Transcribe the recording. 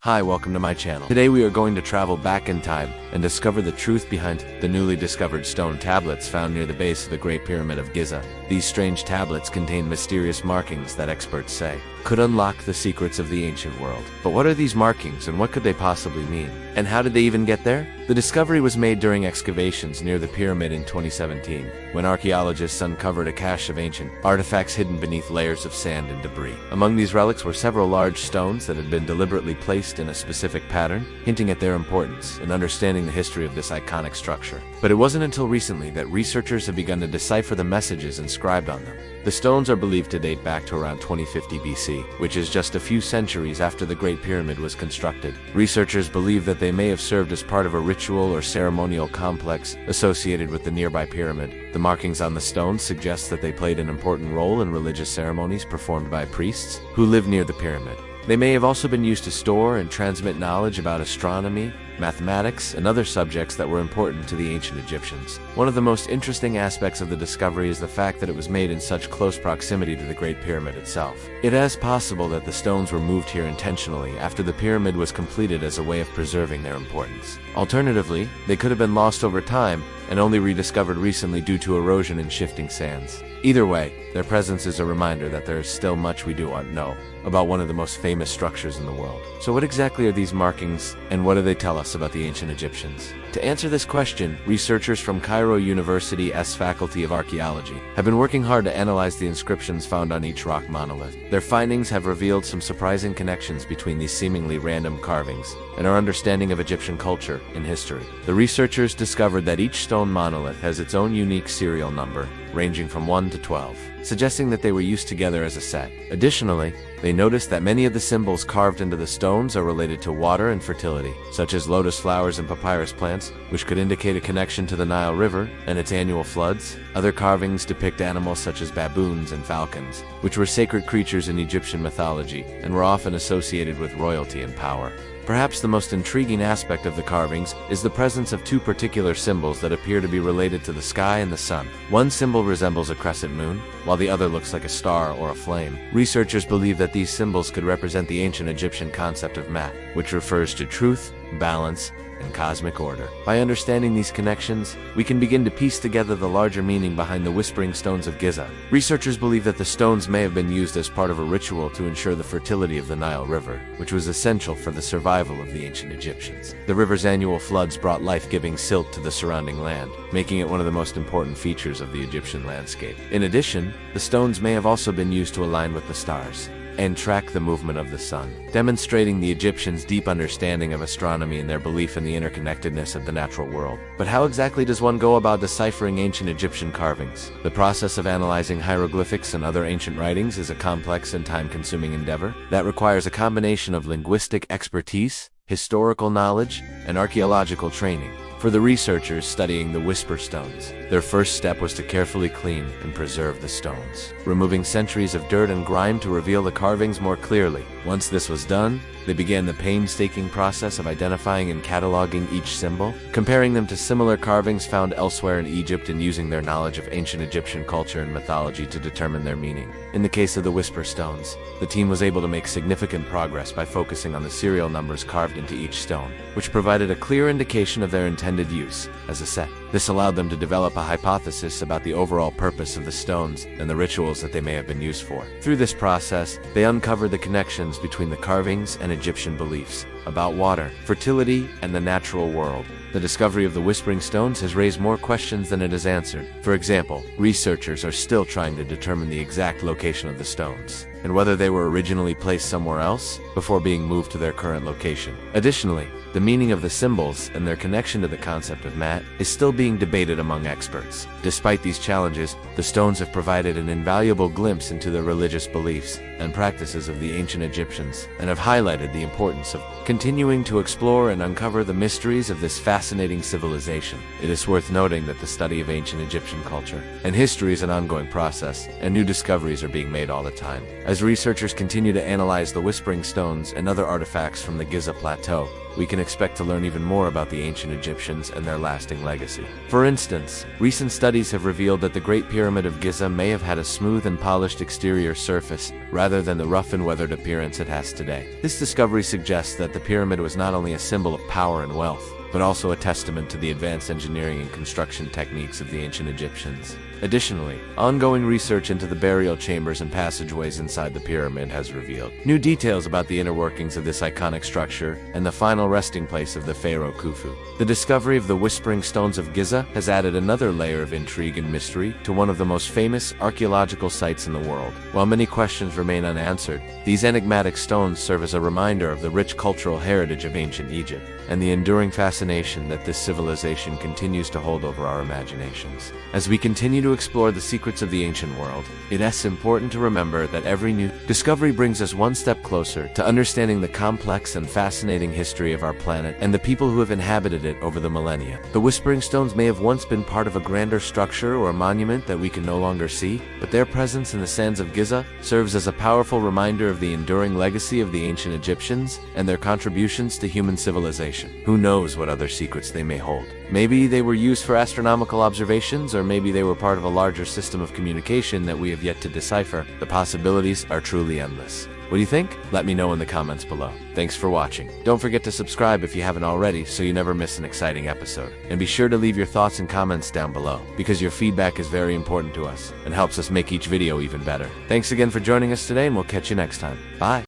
Hi, welcome to my channel. Today we are going to travel back in time and discover the truth behind the newly discovered stone tablets found near the base of the Great Pyramid of Giza. These strange tablets contain mysterious markings that experts say could unlock the secrets of the ancient world. But what are these markings and what could they possibly mean? And how did they even get there? The discovery was made during excavations near the pyramid in 2017, when archaeologists uncovered a cache of ancient artifacts hidden beneath layers of sand and debris. Among these relics were several large stones that had been deliberately placed in a specific pattern, hinting at their importance in understanding the history of this iconic structure. But it wasn't until recently that researchers have begun to decipher the messages inscribed on them. The stones are believed to date back to around 2050 BC, which is just a few centuries after the Great Pyramid was constructed. Researchers believe that they may have served as part of a ritual or ceremonial complex associated with the nearby pyramid. The markings on the stones suggest that they played an important role in religious ceremonies performed by priests who lived near the pyramid. They may have also been used to store and transmit knowledge about astronomy, mathematics, and other subjects that were important to the ancient Egyptians. One of the most interesting aspects of the discovery is the fact that it was made in such close proximity to the Great Pyramid itself. It is possible that the stones were moved here intentionally after the pyramid was completed as a way of preserving their importance. Alternatively, they could have been lost over time and only rediscovered recently due to erosion and shifting sands. Either way, their presence is a reminder that there is still much we do not know about one of the most famous structures in the world. So what exactly are these markings, and what do they tell us about the ancient Egyptians? To answer this question, researchers from Cairo University's Faculty of Archaeology have been working hard to analyze the inscriptions found on each rock monolith. Their findings have revealed some surprising connections between these seemingly random carvings and our understanding of Egyptian culture and history. The researchers discovered that each stone monolith has its own unique serial number, ranging from 1 to 12, suggesting that they were used together as a set. Additionally, they noticed that many of the symbols carved into the stones are related to water and fertility, such as lotus flowers and papyrus plants, which could indicate a connection to the Nile River and its annual floods. Other carvings depict animals such as baboons and falcons, which were sacred creatures in Egyptian mythology and were often associated with royalty and power. Perhaps the most intriguing aspect of the carvings is the presence of two particular symbols that appear to be related to the sky and the sun. One symbol resembles a crescent moon, while the other looks like a star or a flame. Researchers believe that these symbols could represent the ancient Egyptian concept of Ma'at, which refers to truth, balance, and cosmic order. By understanding these connections, we can begin to piece together the larger meaning behind the Whispering Stones of Giza. Researchers believe that the stones may have been used as part of a ritual to ensure the fertility of the Nile River, which was essential for the survival of the ancient Egyptians. The river's annual floods brought life-giving silt to the surrounding land, making it one of the most important features of the Egyptian landscape. In addition, the stones may have also been used to align with the stars and track the movement of the sun, demonstrating the Egyptians' deep understanding of astronomy and their belief in the interconnectedness of the natural world. But how exactly does one go about deciphering ancient Egyptian carvings? The process of analyzing hieroglyphics and other ancient writings is a complex and time-consuming endeavor that requires a combination of linguistic expertise, historical knowledge, and archaeological training. For the researchers studying the Whisper Stones, their first step was to carefully clean and preserve the stones, removing centuries of dirt and grime to reveal the carvings more clearly. Once this was done, they began the painstaking process of identifying and cataloging each symbol, comparing them to similar carvings found elsewhere in Egypt and using their knowledge of ancient Egyptian culture and mythology to determine their meaning. In the case of the Whisper Stones, the team was able to make significant progress by focusing on the serial numbers carved into each stone, which provided a clear indication of their intended use as a set. This allowed them to develop a hypothesis about the overall purpose of the stones and the rituals that they may have been used for. Through this process, they uncovered the connections between the carvings and Egyptian beliefs about water, fertility, and the natural world. The discovery of the Whispering Stones has raised more questions than it has answered. For example, researchers are still trying to determine the exact location of the stones, and whether they were originally placed somewhere else before being moved to their current location. Additionally, the meaning of the symbols and their connection to the concept of Ma'at is still being debated among experts. Despite these challenges, the stones have provided an invaluable glimpse into the religious beliefs and practices of the ancient Egyptians, and have highlighted the importance of continuing to explore and uncover the mysteries of this fascinating fascinating civilization. It is worth noting that the study of ancient Egyptian culture and history is an ongoing process, and new discoveries are being made all the time. As researchers continue to analyze the Whispering Stones and other artifacts from the Giza Plateau, we can expect to learn even more about the ancient Egyptians and their lasting legacy. For instance, recent studies have revealed that the Great Pyramid of Giza may have had a smooth and polished exterior surface rather than the rough and weathered appearance it has today. This discovery suggests that the pyramid was not only a symbol of power and wealth, but also a testament to the advanced engineering and construction techniques of the ancient Egyptians. Additionally, ongoing research into the burial chambers and passageways inside the pyramid has revealed new details about the inner workings of this iconic structure and the final resting place of the pharaoh Khufu. The discovery of the Whispering Stones of Giza has added another layer of intrigue and mystery to one of the most famous archaeological sites in the world. While many questions remain unanswered, these enigmatic stones serve as a reminder of the rich cultural heritage of ancient Egypt and the enduring fascination that this civilization continues to hold over our imaginations. As we continue to explore the secrets of the ancient world, it is important to remember that every new discovery brings us one step closer to understanding the complex and fascinating history of our planet and the people who have inhabited it over the millennia. The Whispering Stones may have once been part of a grander structure or a monument that we can no longer see, but their presence in the sands of Giza serves as a powerful reminder of the enduring legacy of the ancient Egyptians and their contributions to human civilization. Who knows what other secrets they may hold? Maybe they were used for astronomical observations, or maybe they were part of a larger system of communication that we have yet to decipher. The possibilities are truly endless. What do you think? Let me know in the comments below. Thanks for watching. Don't forget to subscribe if you haven't already so you never miss an exciting episode. And be sure to leave your thoughts and comments down below, because your feedback is very important to us and helps us make each video even better. Thanks again for joining us today, and we'll catch you next time. Bye.